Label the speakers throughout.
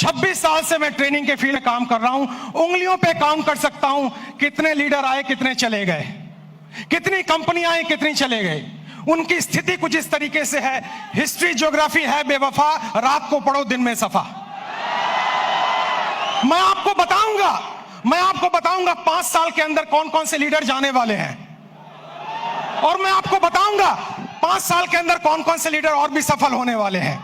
Speaker 1: 26 साल से मैं ट्रेनिंग के फील्ड में काम कर रहा हूं। उंगलियों पे काम कर सकता हूं कितने लीडर आए, कितने चले गए, कितनी कंपनियां आई, कितनी चले गए। उनकी स्थिति कुछ इस तरीके से है। हिस्ट्री ज्योग्राफी है बेवफा, रात को पढ़ो दिन में सफा। मैं आपको बताऊंगा 5 साल के अंदर कौन कौन से लीडर जाने वाले हैं, और मैं आपको बताऊंगा 5 साल के अंदर कौन कौन से लीडर और भी सफल होने वाले हैं।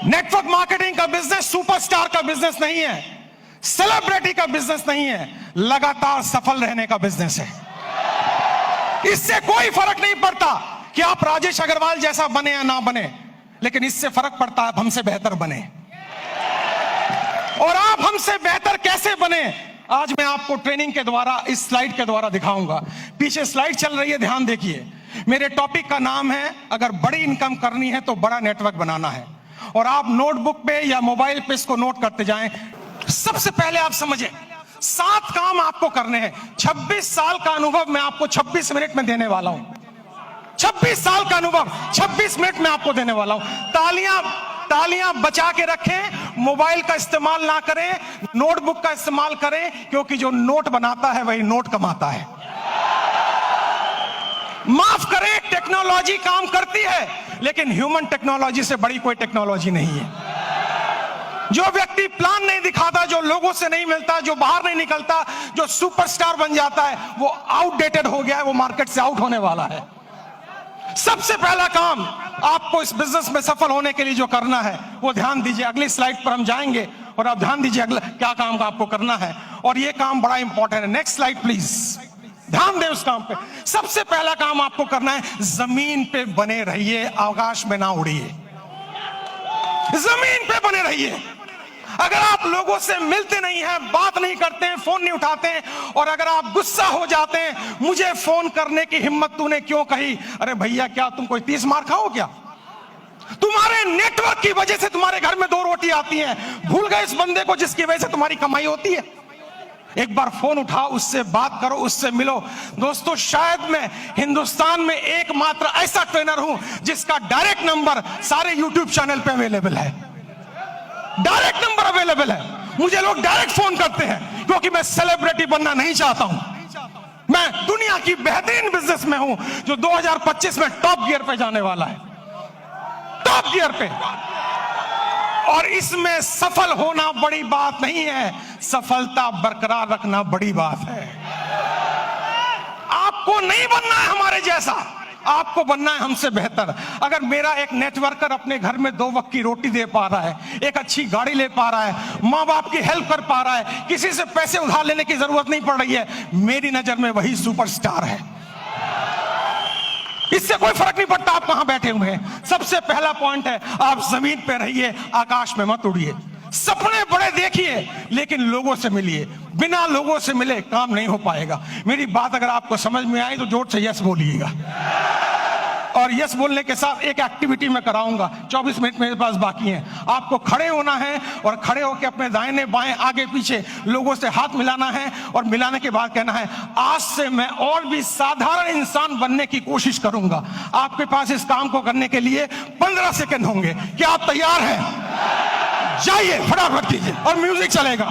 Speaker 1: नेटवर्क मार्केटिंग का बिजनेस सुपरस्टार का बिजनेस नहीं है, सेलिब्रिटी का बिजनेस नहीं है, लगातार सफल रहने का बिजनेस है। इससे कोई फर्क नहीं पड़ता कि आप राजेश अग्रवाल जैसा बने या ना बने, लेकिन इससे फर्क पड़ता है आप हमसे बेहतर बने। और आप हमसे बेहतर कैसे बने, आज मैं आपको ट्रेनिंग के द्वारा, इस स्लाइड के द्वारा दिखाऊंगा। पीछे स्लाइड चल रही है, ध्यान देखिए। मेरे टॉपिक का नाम है, अगर बड़ी इनकम करनी है तो बड़ा नेटवर्क बनाना है। और आप नोटबुक पे या मोबाइल पे इसको नोट करते जाएं। सबसे पहले आप समझें, 7 काम आपको करने हैं। 26 साल का अनुभव मैं आपको 26 मिनट में देने वाला हूं। 26 साल का अनुभव 26 मिनट में आपको देने वाला हूं। तालियां बचा के रखें, मोबाइल का इस्तेमाल ना करें, नोटबुक का इस्तेमाल करें, क्योंकि जो नोट बनाता है वही नोट कमाता है। माफ करें, टेक्नोलॉजी काम करती है, लेकिन ह्यूमन टेक्नोलॉजी से बड़ी कोई टेक्नोलॉजी नहीं है। जो व्यक्ति प्लान नहीं दिखाता, जो लोगों से नहीं मिलता, जो बाहर नहीं निकलता, जो सुपरस्टार बन जाता है, वो आउटडेटेड हो गया है, वो मार्केट से आउट होने वाला है। सबसे पहला काम आपको इस बिजनेस में सफल होने के लिए जो करना है वो ध्यान दीजिए। अगली स्लाइड पर हम जाएंगे और आप ध्यान दीजिए अगला क्या काम का आपको करना है, और ये काम बड़ा इंपॉर्टेंट है। नेक्स्ट स्लाइड प्लीज, ध्यान दें उस काम पे। सबसे पहला काम आपको करना है, जमीन पे बने रहिए, आकाश में ना उड़िए। जमीन पे बने रहिए। अगर आप लोगों से मिलते नहीं हैं, बात नहीं करते हैं, फोन नहीं उठाते हैं, और अगर आप गुस्सा हो जाते हैं, मुझे फोन करने की हिम्मत तूने क्यों कही, अरे भैया क्या तुम कोई 30 मार खाओ क्या? तुम्हारे नेटवर्क की वजह से तुम्हारे घर में 2 रोटी आती हैं। भूल गए इस बंदे को जिसकी वजह से तुम्हारी कमाई होती है? एक बार फोन उठाओ, उससे बात करो, उससे मिलो। दोस्तों, शायद मैं हिंदुस्तान में एकमात्र ऐसा ट्रेनर हूं जिसका डायरेक्ट नंबर सारे यूट्यूब चैनल पे अवेलेबल है। डायरेक्ट नंबर अवेलेबल है। मुझे लोग डायरेक्ट फोन करते हैं, क्योंकि मैं सेलिब्रिटी बनना नहीं चाहता हूं। मैं दुनिया की बेहतरीन बिजनेस में हूं, जो 2025 में टॉप गियर पे जाने वाला है, टॉप गियर पे। और इसमें सफल होना बड़ी बात नहीं है, सफलता बरकरार रखना बड़ी बात है। आपको नहीं बनना है हमारे जैसा, आपको बनना है हमसे बेहतर। अगर मेरा एक नेटवर्कर अपने घर में 2 वक्त की रोटी दे पा रहा है, एक अच्छी गाड़ी ले पा रहा है, माँ बाप की हेल्प कर पा रहा है, किसी से पैसे उधार लेने की जरूरत नहीं पड़ रही है, मेरी नजर में वही सुपरस्टार है। इससे कोई फर्क नहीं पड़ता आप कहां बैठे हुए हैं। सबसे पहला पॉइंट है, आप जमीन पे रहिए, आकाश में मत उड़िए। सपने बड़े देखिए, लेकिन लोगों से मिलिए। बिना लोगों से मिले काम नहीं हो पाएगा। मेरी बात अगर आपको समझ में आई तो जोर से यस बोलिएगा। और यस बोलने के साथ एक एक्टिविटी मैं कराऊंगा। 24 मिनट मेरे पास बाकी हैं। आपको खड़े होना है और खड़े होकर अपने दाहिने बाएं आगे पीछे लोगों से हाथ मिलाना है, और मिलाने के बाद कहना है, आज से मैं और भी साधारण इंसान बनने की कोशिश करूंगा। आपके पास इस काम को करने के लिए 15 सेकंड होंगे। क्या आप तैयार हैं? जाइए, फटाफट कीजिए, और म्यूजिक चलेगा।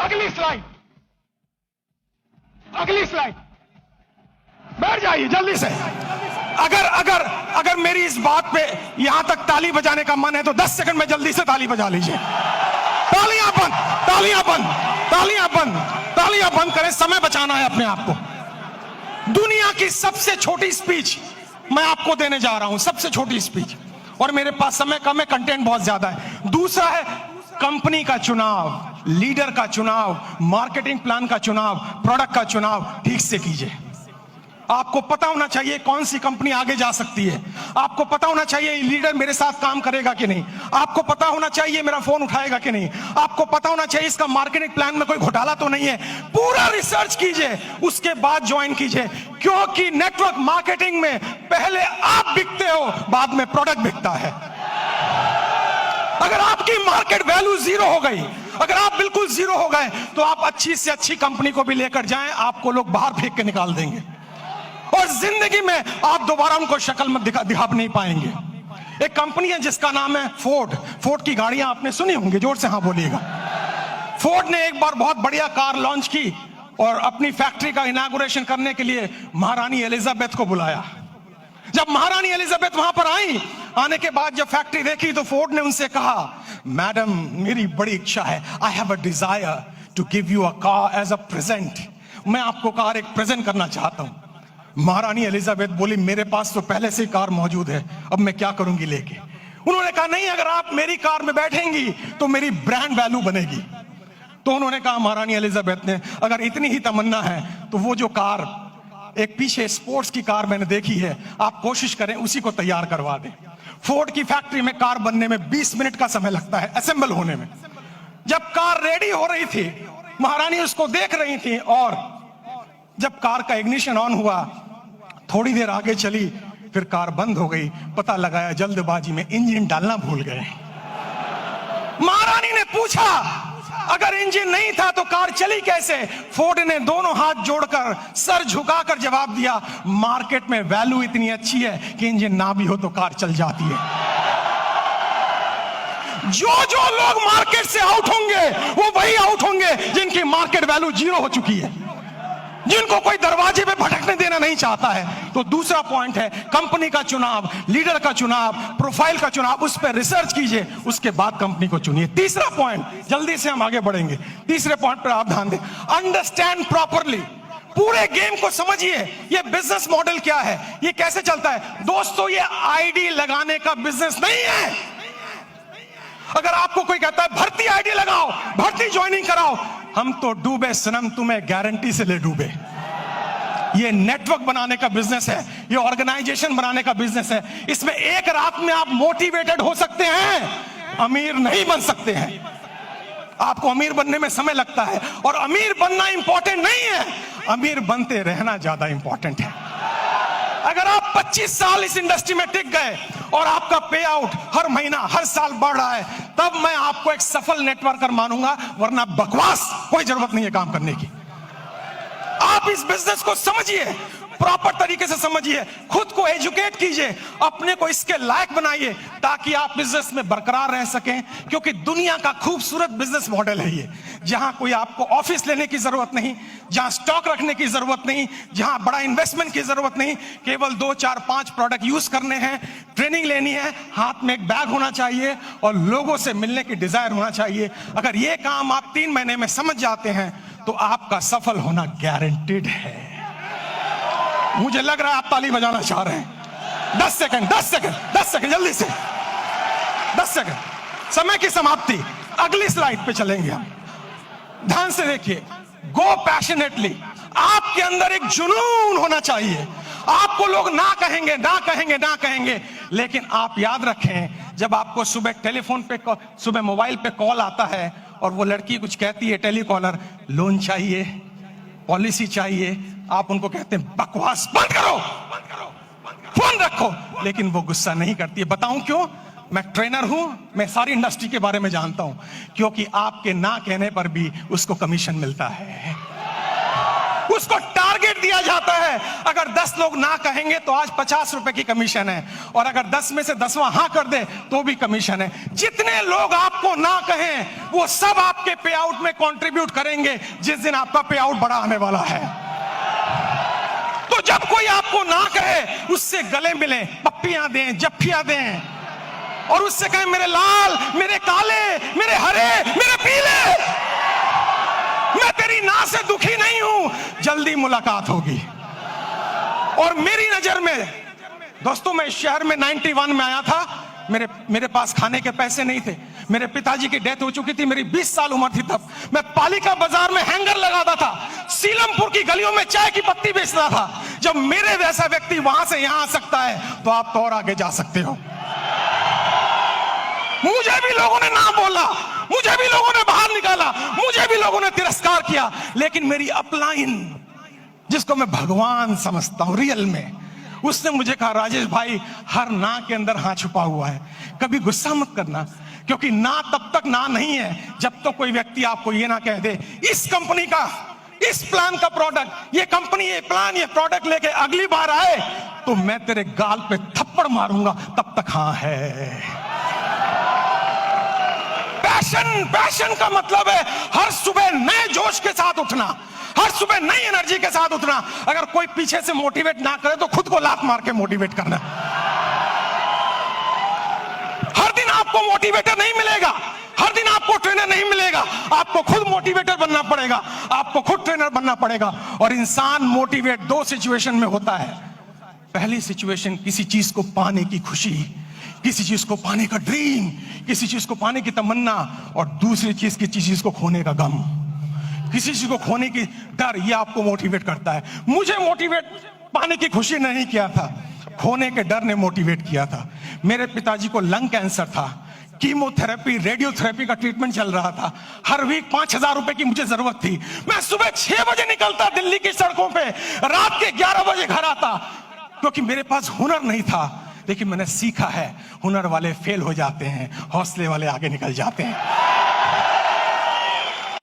Speaker 1: अगली स्लाइड, बैठ जाइए जल्दी से। अगर मेरी इस बात पे यहां तक ताली बजाने का मन है तो 10 सेकंड में जल्दी से ताली बजा लीजिए। तालियां बंद, तालियां बंद, तालियां बंद, तालियां बंद करें, समय बचाना है अपने आप को। दुनिया की सबसे छोटी स्पीच मैं आपको देने जा रहा हूं, सबसे छोटी स्पीच, और मेरे पास समय कम है, कंटेंट बहुत ज्यादा है। दूसरा है कंपनी का चुनाव, लीडर का चुनाव, मार्केटिंग प्लान का चुनाव, प्रोडक्ट का चुनाव ठीक से कीजिए। आपको पता होना चाहिए कौन सी कंपनी आगे जा सकती है। आपको पता होना चाहिए लीडर मेरे साथ काम करेगा कि नहीं। आपको पता होना चाहिए मेरा फोन उठाएगा कि नहीं। आपको पता होना चाहिए इसका मार्केटिंग प्लान में कोई घोटाला तो नहीं है। पूरा रिसर्च कीजिए, उसके बाद ज्वाइन कीजिए, क्योंकि नेटवर्क मार्केटिंग में पहले आप बिकते हो, बाद में प्रोडक्ट बिकता है। अगर आपकी मार्केट वैल्यू 0 हो गई, अगर आप बिल्कुल जीरो हो गए तो आप अच्छी से अच्छी कंपनी को भी लेकर जाएं, आपको लोग बाहर फेंक के निकाल देंगे और जिंदगी में आप दोबारा उनको शक्ल में दिखा नहीं पाएंगे। एक कंपनी है जिसका नाम है फोर्ड। फोर्ड की गाड़ियां आपने सुनी होंगी, जोर से हाँ बोलिएगा। फोर्ड ने एक बार बहुत बढ़िया कार लॉन्च की और अपनी फैक्ट्री का इनॉग्रेशन करने के लिए महारानी एलिजाबेथ को बुलाया। जब महारानी एलिजाबेथ वहां पर आई, आने के बाद जब फैक्ट्री देखी तो फोर्ड ने उनसे कहा, मैडम मेरी बड़ी इच्छा है, I have a desire to give you a car as a present. मैं आपको कार एक प्रेजेंट करना चाहता हूं। महारानी एलिजाबेथ बोली, मेरे पास तो पहले से कार मौजूद है, अब मैं क्या करूंगी लेके। उन्होंने कहा, नहीं, अगर आप मेरी कार में बैठेंगी तो मेरी ब्रांड वैल्यू बनेगी। तो उन्होंने कहा, महारानी एलिजाबेथ ने, अगर इतनी ही तमन्ना है तो वो जो कार एक पीछे स्पोर्ट्स की कार मैंने देखी है, आप कोशिश करें उसी को तैयार करवा दें। फोर्ड की फैक्ट्री में कार बनने में 20 मिनट का समय लगता है, असेंबल होने में। जब कार रेडी हो रही थी, महारानी उसको देख रही थी और जब कार का इग्निशन ऑन हुआ, थोड़ी देर आगे चली, फिर कार बंद हो गई। पता लगाया जल्दबाजी में इंजन डालना भूल गए। महारानी ने पूछा, अगर इंजन नहीं था तो कार चली कैसे? फोर्ड ने दोनों हाथ जोड़कर सर झुकाकर जवाब दिया, मार्केट में वैल्यू इतनी अच्छी है कि इंजन ना भी हो तो कार चल जाती है। जो लोग मार्केट से आउट होंगे वो वही आउट होंगे जिनकी मार्केट वैल्यू जीरो हो चुकी है, जिनको कोई दरवाजे पे भटकने देना नहीं चाहता है। तो दूसरा पॉइंट है कंपनी का चुनाव, लीडर का चुनाव, प्रोफाइल का चुनाव, उस पर रिसर्च कीजिए, उसके बाद कंपनी को चुनिए। तीसरा पॉइंट, जल्दी से हम आगे बढ़ेंगे, तीसरे पॉइंट पर आप ध्यान दें, अंडरस्टैंड प्रॉपरली। पूरे गेम को समझिए, ये बिजनेस मॉडल क्या है, ये कैसे चलता है। दोस्तों, ये आईडी लगाने का बिजनेस नहीं है। अगर आपको कोई कहता है भर्ती आईडी लगाओ, भर्ती ज्वाइनिंग कराओ, हम तो डूबे सनम, तुम्हें गारंटी से ले डूबे। ये नेटवर्क बनाने का बिजनेस है, ये ऑर्गेनाइजेशन बनाने का बिजनेस है। इसमें एक रात में आप मोटिवेटेड हो सकते हैं, अमीर नहीं बन सकते हैं। आपको अमीर बनने में समय लगता है और अमीर बनना इंपॉर्टेंट नहीं है, अमीर बनते रहना ज्यादा इंपॉर्टेंट है। अगर आप 25 साल इस इंडस्ट्री में टिक गए और आपका पे आउट हर महीना हर साल बढ़ रहा है, तब मैं आपको एक सफल नेटवर्कर मानूंगा, वरना बकवास कोई जरूरत नहीं है काम करने की। आप इस बिजनेस को समझिए, प्रॉपर तरीके से समझिए, खुद को एजुकेट कीजिए, अपने को इसके लायक बनाइए ताकि आप बिजनेस में बरकरार रह सकें। क्योंकि दुनिया का खूबसूरत बिजनेस मॉडल है ये, जहां कोई आपको ऑफिस लेने की जरूरत नहीं, जहां स्टॉक रखने की जरूरत नहीं, जहां बड़ा इन्वेस्टमेंट की जरूरत नहीं, केवल 2, 4, 5 प्रोडक्ट यूज करने हैं, ट्रेनिंग लेनी है, हाथ में एक बैग होना चाहिए और लोगों से मिलने की डिजायर होना चाहिए। अगर ये काम आप 3 महीने में समझ जाते हैं तो आपका सफल होना गारंटेड है। मुझे लग रहा है आप ताली बजाना चाह रहे हैं। 10 सेकंड जल्दी से, 10 सेकंड, समय की समाप्ति। अगली स्लाइड पे चलेंगे हम। ध्यान से देखिए, गो पैशनेटली। आपके अंदर एक जुनून होना चाहिए। आपको लोग ना कहेंगे, लेकिन आप याद रखें, जब आपको सुबह टेलीफोन पे, सुबह मोबाइल पे कॉल आता है और वो लड़की कुछ कहती है, टेलीकॉलर, लोन चाहिए, पॉलिसी चाहिए, आप उनको कहते हैं बकवास बंद करो, फोन रखो, लेकिन वो गुस्सा नहीं करती है। बताऊं क्यों? मैं ट्रेनर हूं, मैं सारी इंडस्ट्री के बारे में जानता हूं। क्योंकि आपके ना कहने पर भी उसको कमीशन मिलता है, उसको टारगेट दिया जाता है। अगर 10 लोग ना कहेंगे तो आज 50 रुपए की कमीशन है, और अगर 10 में से 10वां हाँ कर दे तो भी कमीशन है। जितने लोग आपको ना कहें वो सब आपके पे आउट में कंट्रीब्यूट करेंगे जिस दिन आपका पे आउट बड़ा आने वाला है। तो जब कोई आपको ना कहे, उससे गले मिलें, पप्पियां दें, जफ्फियां दें और उससे कहें, मेरे लाल, मेरे काले, मेरे हरे, मेरे पीले, मैं तेरी ना से दुखी नहीं हूं, जल्दी मुलाकात होगी। और मेरी नजर में दोस्तों, मैं इस शहर में 91 में आया था, मेरे पास खाने के पैसे नहीं थे, मेरे पिताजी की डेथ हो चुकी थी, मेरी 20 साल उम्र थी तब। मैं पालिका बाजार में हैंगर लगाता था, सीलमपुर की गलियों में चाय की पत्ती बेचता था। जब मेरे वैसा व्यक्ति वहां से यहां आ सकता है तो आप तो और आगे जा सकते हो। मुझे भी लोगों ने ना बोला, मुझे भी लोगों ने बाहर निकाला, मुझे भी लोगों ने तिरस्कार किया, लेकिन मेरी अपलाइन, जिसको मैं भगवान समझता हूं रियल में, उसने मुझे कहा, राजेश भाई, हर ना के अंदर हाँ छुपा हुआ है, कभी गुस्सा मत करना, क्योंकि ना तब तक ना नहीं है जब तक कोई व्यक्ति आपको ये ना कह दे इस कंपनी का, इस प्लान का प्रोडक्ट, ये कंपनी, ये प्लान, ये प्रोडक्ट लेके अगली बार आए तो मैं तेरे गाल पे थप्पड़ मारूंगा, तब तक हाँ है। पैशन का मतलब है हर सुबह नए जोश के साथ उठना, हर सुबह नई एनर्जी के साथ उठना। अगर कोई पीछे से मोटिवेट ना करे तो खुद को लात मार के मोटिवेट करना। हर दिन आपको मोटिवेटर नहीं मिलेगा, हर दिन आपको ट्रेनर नहीं मिलेगा, आपको खुद मोटिवेटर बनना पड़ेगा, आपको खुद ट्रेनर बनना पड़ेगा। और इंसान मोटिवेट दो सिचुएशन में होता है। पहली सिचुएशन किसी चीज को पाने की खुशी, किसी चीज को पाने का ड्रीम, किसी चीज को पाने की तमन्ना, और दूसरी चीज किसी चीज को खोने का गम, किसी चीज को खोने की डर, ये आपको मोटिवेट करता है। मुझे मोटिवेट पाने की खुशी नहीं किया था, खोने के डर ने मोटिवेट किया था। मेरे पिताजी को लंग कैंसर था, कीमोथेरेपी, रेडियोथेरेपी का ट्रीटमेंट चल रहा था। हर वीक 5,000 रुपए की मुझे जरूरत थी। मैं सुबह 6 बजे निकलता दिल्ली की सड़कों पे, रात के 11 बजे घर आता, क्योंकि मेरे पास हुनर नहीं था। लेकिन मैंने सीखा है, हुनर वाले फेल हो जाते हैं, हौसले वाले आगे निकल जाते हैं।